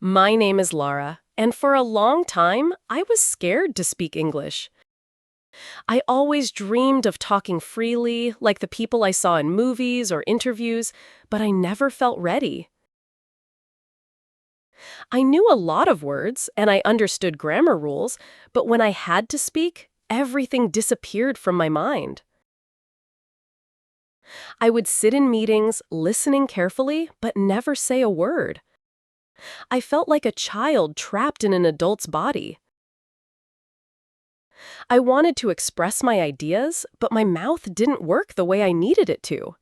My name is Lara, and for a long time, I was scared to speak English. I always dreamed of talking freely, like the people I saw in movies or interviews, but I never felt ready. I knew a lot of words, and I understood grammar rules, but when I had to speak, everything disappeared from my mind. I would sit in meetings, listening carefully, but never say a word. I felt like a child trapped in an adult's body. I wanted to express my ideas, but my mouth didn't work the way I needed it to.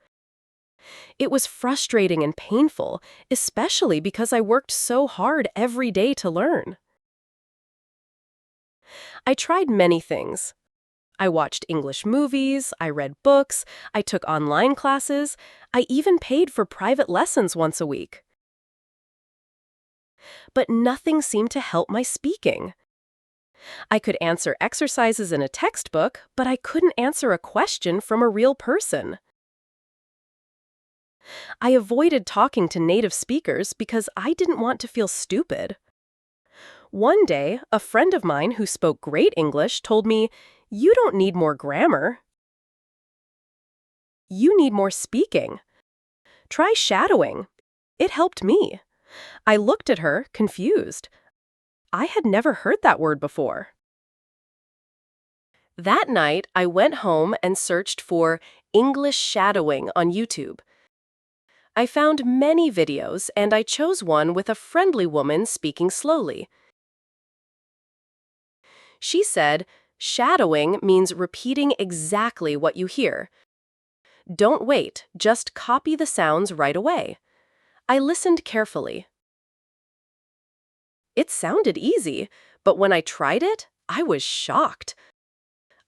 It was frustrating and painful, especially because I worked so hard every day to learn. I tried many things. I watched English movies, I read books, I took online classes, I even paid for private lessons once a week. But nothing seemed to help my speaking. I could answer exercises in a textbook, but I couldn't answer a question from a real person. I avoided talking to native speakers because I didn't want to feel stupid. One day, a friend of mine who spoke great English told me, "You don't need more grammar. You need more speaking. Try shadowing." It helped me. I looked at her, confused. I had never heard that word before. That night, I went home and searched for English shadowing on YouTube. I found many videos, and I chose one with a friendly woman speaking slowly. She said, "Shadowing means repeating exactly what you hear. Don't wait, just copy the sounds right away." I listened carefully. It sounded easy, but when I tried it, I was shocked.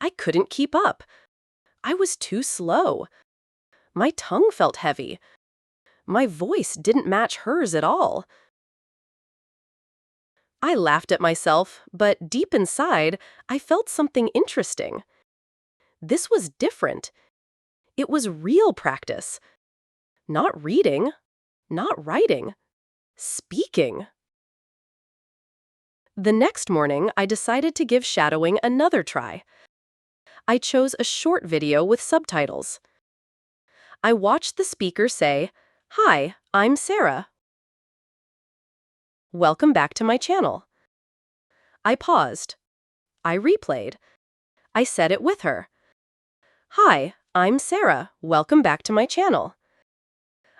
I couldn't keep up. I was too slow. My tongue felt heavy. My voice didn't match hers at all. I laughed at myself, but deep inside, I felt something interesting. This was different. It was real practice. Not reading, not writing, speaking. The next morning, I decided to give shadowing another try. I chose a short video with subtitles. I watched the speaker say, "Hi, I'm Sarah. Welcome back to my channel." I paused. I replayed. I said it with her. "Hi, I'm Sarah. Welcome back to my channel."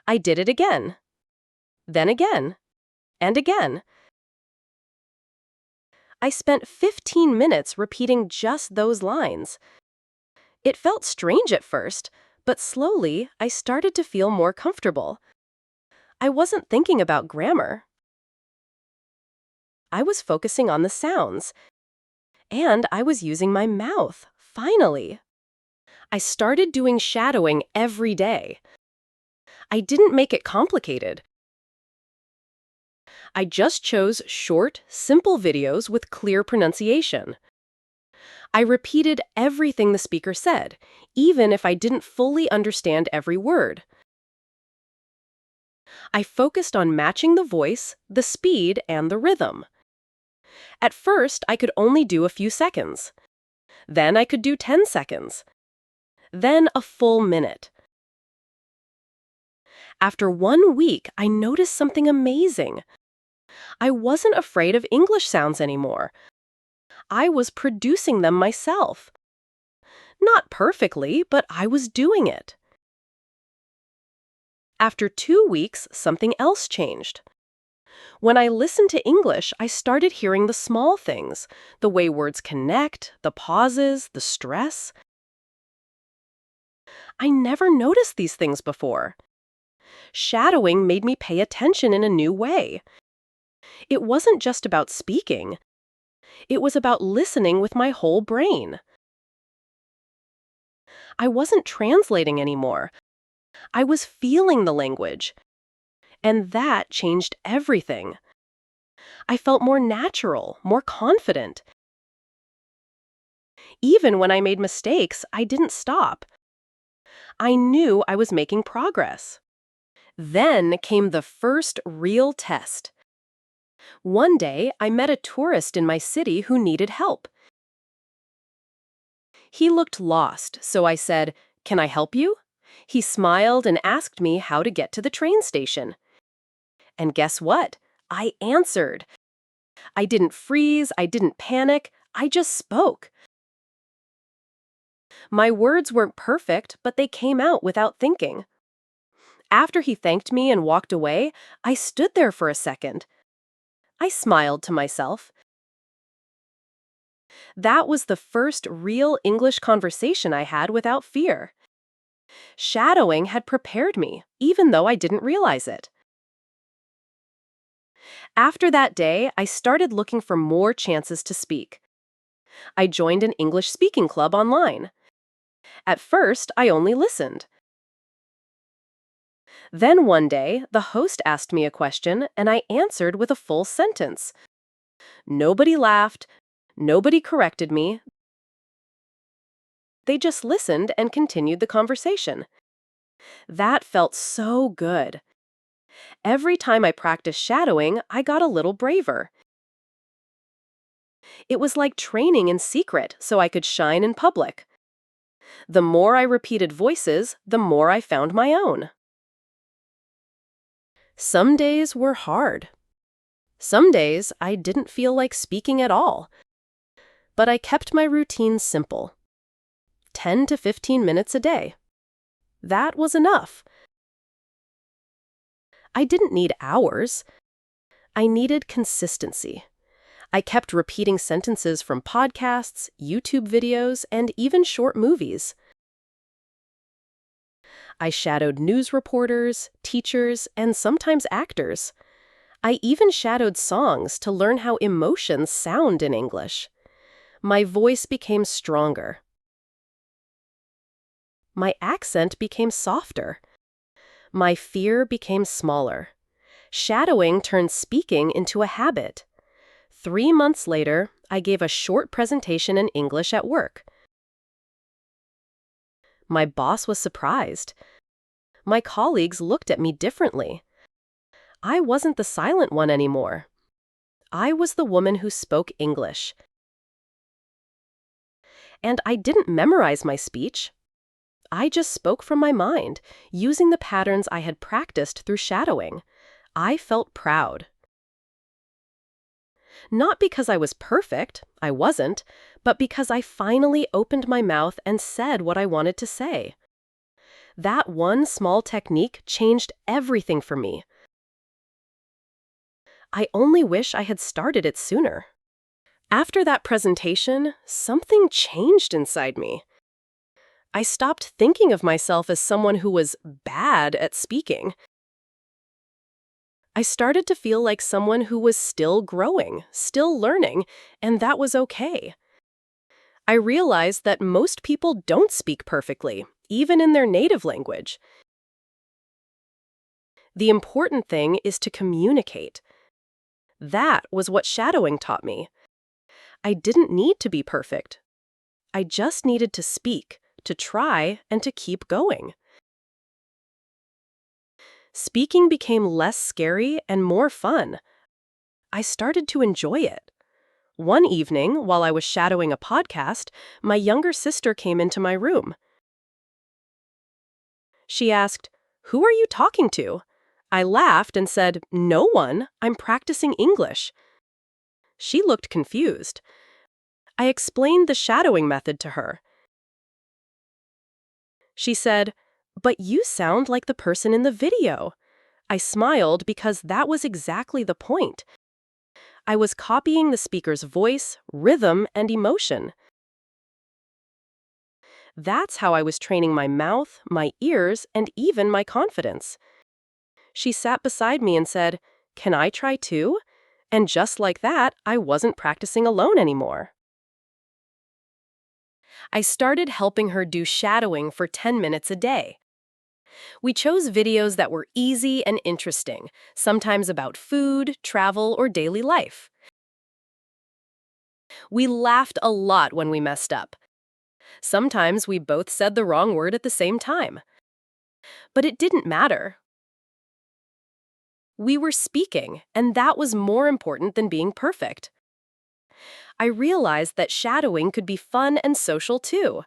I did it again. Then again. And again. I spent 15 minutes repeating just those lines. It felt strange at first, but slowly I started to feel more comfortable. I wasn't thinking about grammar. I was focusing on the sounds. And I was using my mouth, finally. I started doing shadowing every day. I didn't make it complicated. I just chose short, simple videos with clear pronunciation. I repeated everything the speaker said, even if I didn't fully understand every word. I focused on matching the voice, the speed, and the rhythm. At first, I could only do a few seconds. Then I could do 10 seconds. Then a full minute. After 1 week, I noticed something amazing. I wasn't afraid of English sounds anymore. I was producing them myself. Not perfectly, but I was doing it. After 2 weeks, something else changed. When I listened to English, I started hearing the small things, the way words connect, the pauses, the stress. I never noticed these things before. Shadowing made me pay attention in a new way. It wasn't just about speaking. It was about listening with my whole brain. I wasn't translating anymore. I was feeling the language. And that changed everything. I felt more natural, more confident. Even when I made mistakes, I didn't stop. I knew I was making progress. Then came the first real test. One day, I met a tourist in my city who needed help. He looked lost, so I said, "Can I help you?" He smiled and asked me how to get to the train station. And guess what? I answered. I didn't freeze, I didn't panic, I just spoke. My words weren't perfect, but they came out without thinking. After he thanked me and walked away, I stood there for a second. I smiled to myself. That was the first real English conversation I had without fear. Shadowing had prepared me, even though I didn't realize it. After that day, I started looking for more chances to speak. I joined an English speaking club online. At first, I only listened. Then one day, the host asked me a question, and I answered with a full sentence. Nobody laughed, nobody corrected me. They just listened and continued the conversation. That felt so good. Every time I practiced shadowing, I got a little braver. It was like training in secret so I could shine in public. The more I repeated voices, the more I found my own. Some days were hard. Some days I didn't feel like speaking at all. But I kept my routine simple. 10 to 15 minutes a day. That was enough. I didn't need hours. I needed consistency. I kept repeating sentences from podcasts, YouTube videos, and even short movies. I shadowed news reporters, teachers, and sometimes actors. I even shadowed songs to learn how emotions sound in English. My voice became stronger. My accent became softer. My fear became smaller. Shadowing turned speaking into a habit. 3 months later, I gave a short presentation in English at work. My boss was surprised. My colleagues looked at me differently. I wasn't the silent one anymore. I was the woman who spoke English. And I didn't memorize my speech. I just spoke from my mind, using the patterns I had practiced through shadowing. I felt proud. Not because I was perfect, I wasn't, but because I finally opened my mouth and said what I wanted to say. That one small technique changed everything for me. I only wish I had started it sooner. After that presentation, something changed inside me. I stopped thinking of myself as someone who was bad at speaking. I started to feel like someone who was still growing, still learning, and that was okay. I realized that most people don't speak perfectly, even in their native language. The important thing is to communicate. That was what shadowing taught me. I didn't need to be perfect. I just needed to speak, to try, and to keep going. Speaking became less scary and more fun. I started to enjoy it. One evening, while I was shadowing a podcast, my younger sister came into my room. She asked, "Who are you talking to?" I laughed and said, "No one. I'm practicing English." She looked confused. I explained the shadowing method to her. She said, "But you sound like the person in the video." I smiled because that was exactly the point. I was copying the speaker's voice, rhythm, and emotion. That's how I was training my mouth, my ears, and even my confidence. She sat beside me and said, "Can I try too?" And just like that, I wasn't practicing alone anymore. I started helping her do shadowing for 10 minutes a day. We chose videos that were easy and interesting, sometimes about food, travel, or daily life. We laughed a lot when we messed up. Sometimes we both said the wrong word at the same time. But it didn't matter. We were speaking, and that was more important than being perfect. I realized that shadowing could be fun and social too.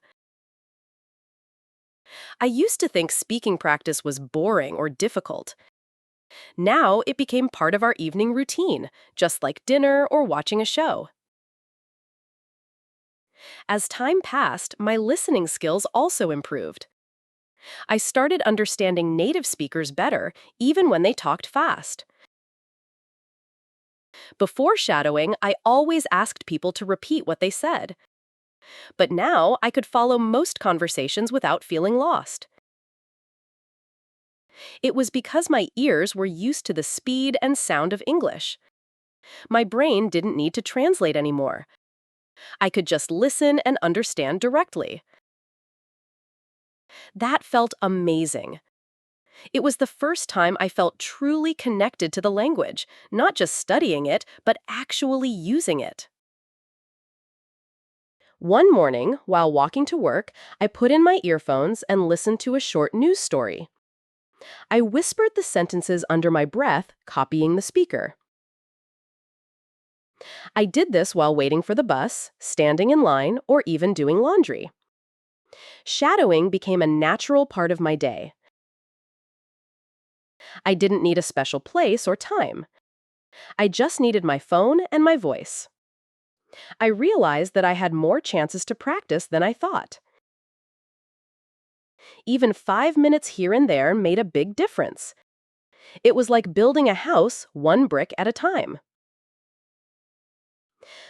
I used to think speaking practice was boring or difficult. Now it became part of our evening routine, just like dinner or watching a show. As time passed, my listening skills also improved. I started understanding native speakers better, even when they talked fast. Before shadowing, I always asked people to repeat what they said. But now I could follow most conversations without feeling lost. It was because my ears were used to the speed and sound of English. My brain didn't need to translate anymore. I could just listen and understand directly. That felt amazing. It was the first time I felt truly connected to the language, not just studying it, but actually using it. One morning, while walking to work, I put in my earphones and listened to a short news story. I whispered the sentences under my breath, copying the speaker. I did this while waiting for the bus, standing in line, or even doing laundry. Shadowing became a natural part of my day. I didn't need a special place or time. I just needed my phone and my voice. I realized that I had more chances to practice than I thought. Even 5 minutes here and there made a big difference. It was like building a house one brick at a time.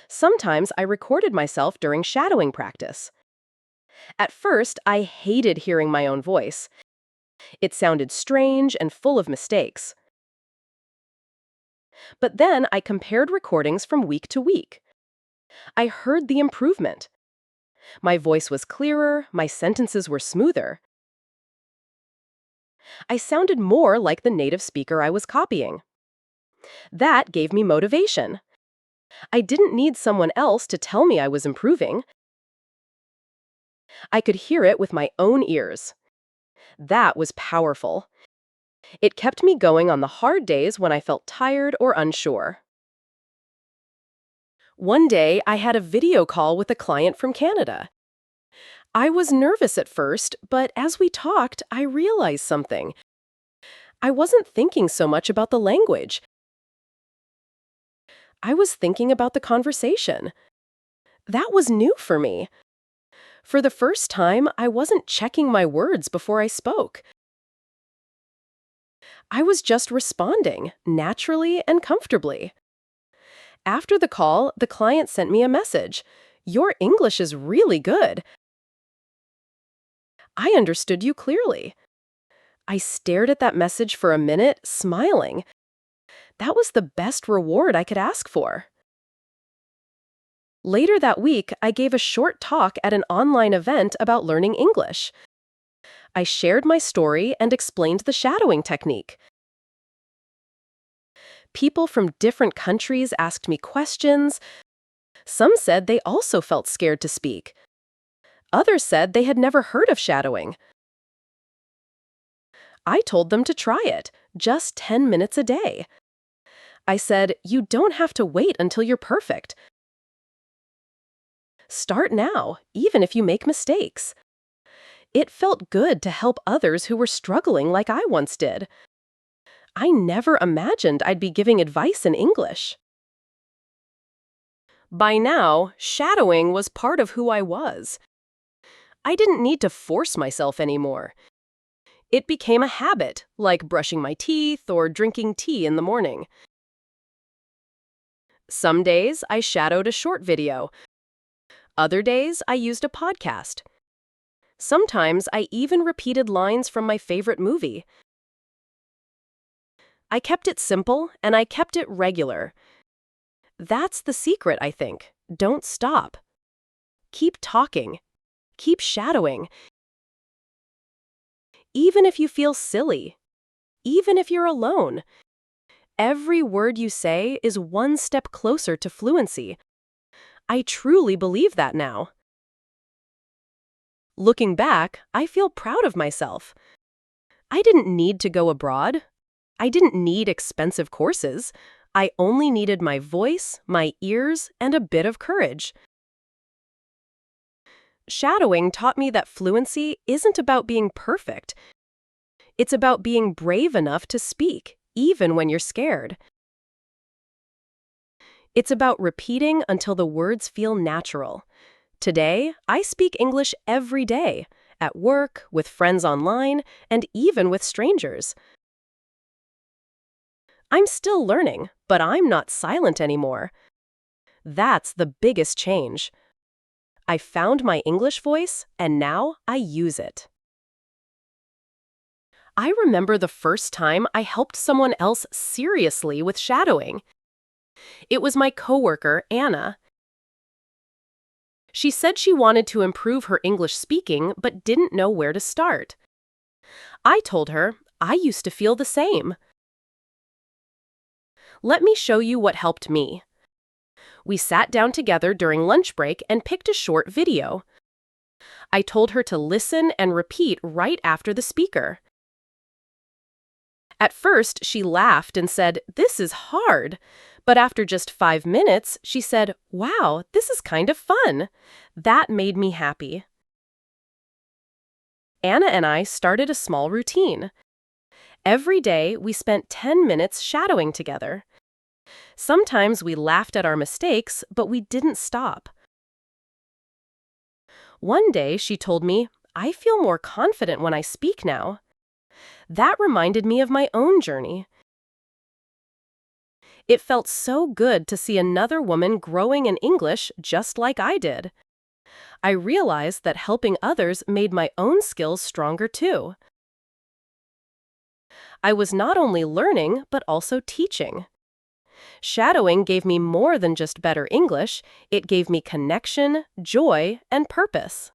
Sometimes I recorded myself during shadowing practice. At first, I hated hearing my own voice. It sounded strange and full of mistakes. But then I compared recordings from week to week. I heard the improvement. My voice was clearer, my sentences were smoother. I sounded more like the native speaker I was copying. That gave me motivation. I didn't need someone else to tell me I was improving. I could hear it with my own ears. That was powerful. It kept me going on the hard days when I felt tired or unsure. One day, I had a video call with a client from Canada. I was nervous at first, but as we talked, I realized something. I wasn't thinking so much about the language. I was thinking about the conversation. That was new for me. For the first time, I wasn't checking my words before I spoke. I was just responding, naturally and comfortably. After the call, the client sent me a message. "Your English is really good. I understood you clearly." I stared at that message for a minute, smiling. That was the best reward I could ask for. Later that week, I gave a short talk at an online event about learning English. I shared my story and explained the shadowing technique. People from different countries asked me questions. Some said they also felt scared to speak. Others said they had never heard of shadowing. I told them to try it, just 10 minutes a day. I said, "You don't have to wait until you're perfect. Start now, even if you make mistakes." It felt good to help others who were struggling like I once did. I never imagined I'd be giving advice in English. By now, shadowing was part of who I was. I didn't need to force myself anymore. It became a habit, like brushing my teeth or drinking tea in the morning. Some days, I shadowed a short video. Other days, I used a podcast. Sometimes, I even repeated lines from my favorite movie. I kept it simple, and I kept it regular. That's the secret, I think. Don't stop. Keep talking. Keep shadowing. Even if you feel silly. Even if you're alone. Every word you say is one step closer to fluency. I truly believe that now. Looking back, I feel proud of myself. I didn't need to go abroad. I didn't need expensive courses. I only needed my voice, my ears, and a bit of courage. Shadowing taught me that fluency isn't about being perfect. It's about being brave enough to speak, even when you're scared. It's about repeating until the words feel natural. Today, I speak English every day, at work, with friends online, and even with strangers. I'm still learning, but I'm not silent anymore. That's the biggest change. I found my English voice, and now I use it. I remember the first time I helped someone else seriously with shadowing. It was my coworker, Anna. She said she wanted to improve her English speaking but didn't know where to start. I told her I used to feel the same. Let me show you what helped me. We sat down together during lunch break and picked a short video. I told her to listen and repeat right after the speaker. At first, she laughed and said, "This is hard." But after just 5 minutes, she said, "Wow, this is kind of fun." That made me happy. Anna and I started a small routine. Every day, we spent 10 minutes shadowing together. Sometimes we laughed at our mistakes, but we didn't stop. One day, she told me, "I feel more confident when I speak now." That reminded me of my own journey. It felt so good to see another woman growing in English just like I did. I realized that helping others made my own skills stronger too. I was not only learning, but also teaching. Shadowing gave me more than just better English, it gave me connection, joy, and purpose.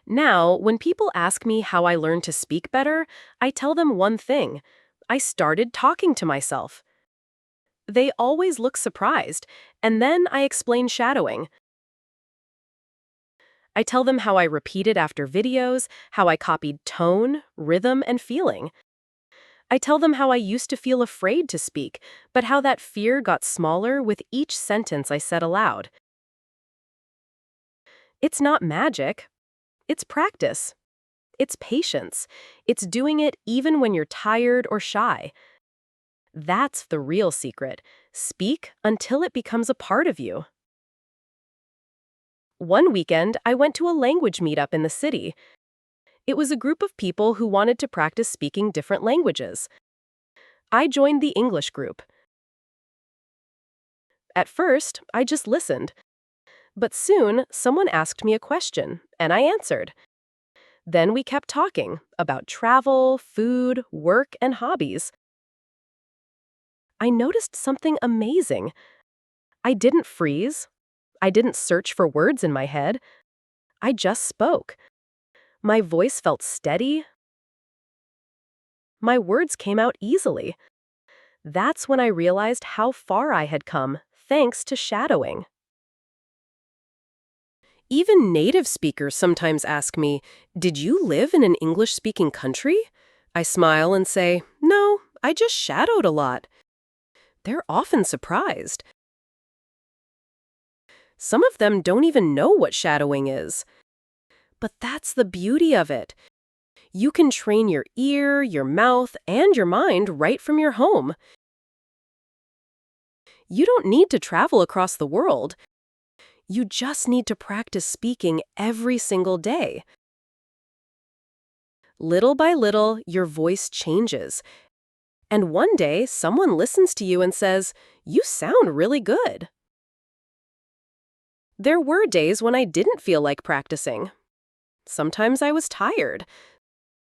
Now, when people ask me how I learned to speak better, I tell them one thing: I started talking to myself. They always look surprised, and then I explain shadowing. I tell them how I repeated after videos, how I copied tone, rhythm, and feeling. I tell them how I used to feel afraid to speak, but how that fear got smaller with each sentence I said aloud. It's not magic. It's practice. It's patience. It's doing it even when you're tired or shy. That's the real secret. Speak until it becomes a part of you. One weekend, I went to a language meetup in the city. It was a group of people who wanted to practice speaking different languages. I joined the English group. At first, I just listened. But soon, someone asked me a question, and I answered. Then we kept talking about travel, food, work, and hobbies. I noticed something amazing. I didn't freeze. I didn't search for words in my head. I just spoke. My voice felt steady. My words came out easily. That's when I realized how far I had come, thanks to shadowing. Even native speakers sometimes ask me, "Did you live in an English-speaking country?" I smile and say, "No, I just shadowed a lot." They're often surprised. Some of them don't even know what shadowing is. But that's the beauty of it. You can train your ear, your mouth, and your mind right from your home. You don't need to travel across the world. You just need to practice speaking every single day. Little by little, your voice changes. And one day, someone listens to you and says, "You sound really good." There were days when I didn't feel like practicing. Sometimes I was tired.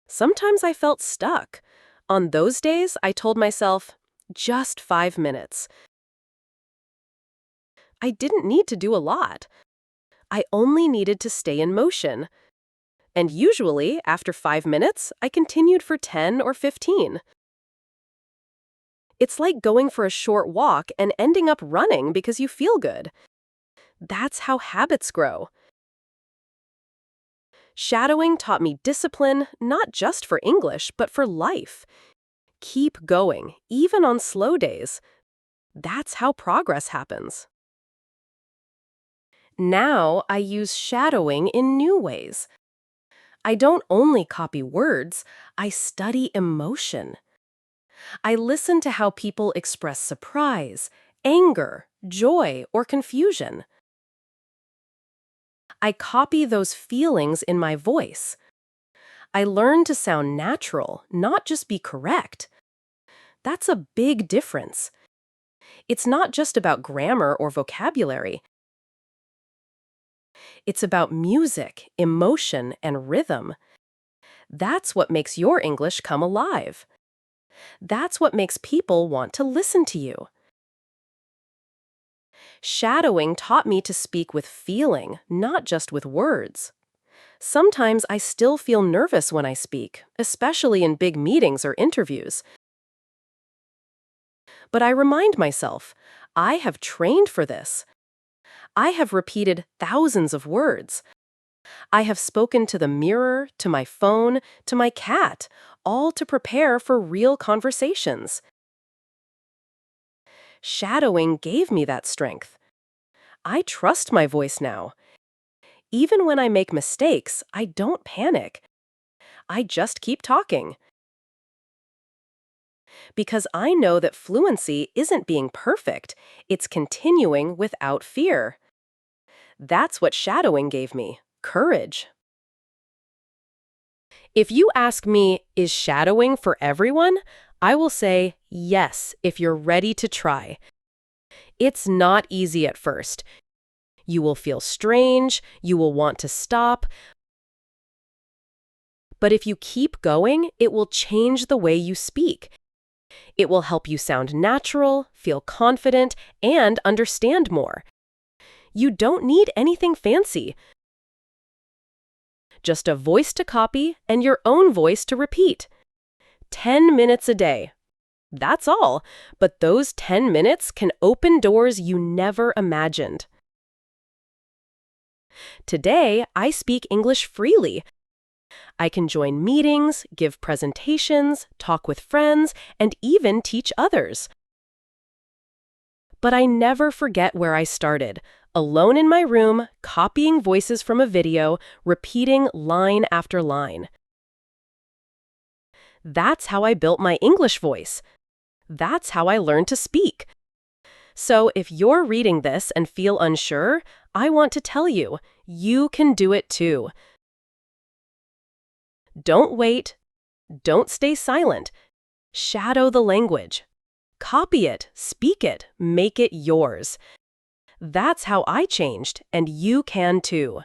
Sometimes I felt stuck. On those days, I told myself, just 5 minutes. I didn't need to do a lot. I only needed to stay in motion. And usually, after 5 minutes, I continued for 10 or 15. It's like going for a short walk and ending up running because you feel good. That's how habits grow. Shadowing taught me discipline, not just for English, but for life. Keep going, even on slow days. That's how progress happens. Now I use shadowing in new ways. I don't only copy words, I study emotion. I listen to how people express surprise, anger, joy, or confusion. I copy those feelings in my voice. I learn to sound natural, not just be correct. That's a big difference. It's not just about grammar or vocabulary. It's about music, emotion, and rhythm. That's what makes your English come alive. That's what makes people want to listen to you. Shadowing taught me to speak with feeling, not just with words. Sometimes I still feel nervous when I speak, especially in big meetings or interviews. But I remind myself, I have trained for this. I have repeated thousands of words. I have spoken to the mirror, to my phone, to my cat, all to prepare for real conversations. Shadowing gave me that strength. I trust my voice now. Even when I make mistakes, I don't panic. I just keep talking. Because I know that fluency isn't being perfect, it's continuing without fear. That's what shadowing gave me, courage. If you ask me, is shadowing for everyone? I will say yes, if you're ready to try. It's not easy at first. You will feel strange, you will want to stop. But if you keep going, it will change the way you speak. It will help you sound natural, feel confident, and understand more. You don't need anything fancy. Just a voice to copy and your own voice to repeat. 10 minutes a day. That's all, but those 10 minutes can open doors you never imagined. Today, I speak English freely. I can join meetings, give presentations, talk with friends, and even teach others. But I never forget where I started, alone in my room, copying voices from a video, repeating line after line. That's how I built my English voice. That's how I learned to speak. So if you're reading this and feel unsure, I want to tell you, you can do it too. Don't wait. Don't stay silent. Shadow the language. Copy it, speak it, make it yours. That's how I changed, and you can too.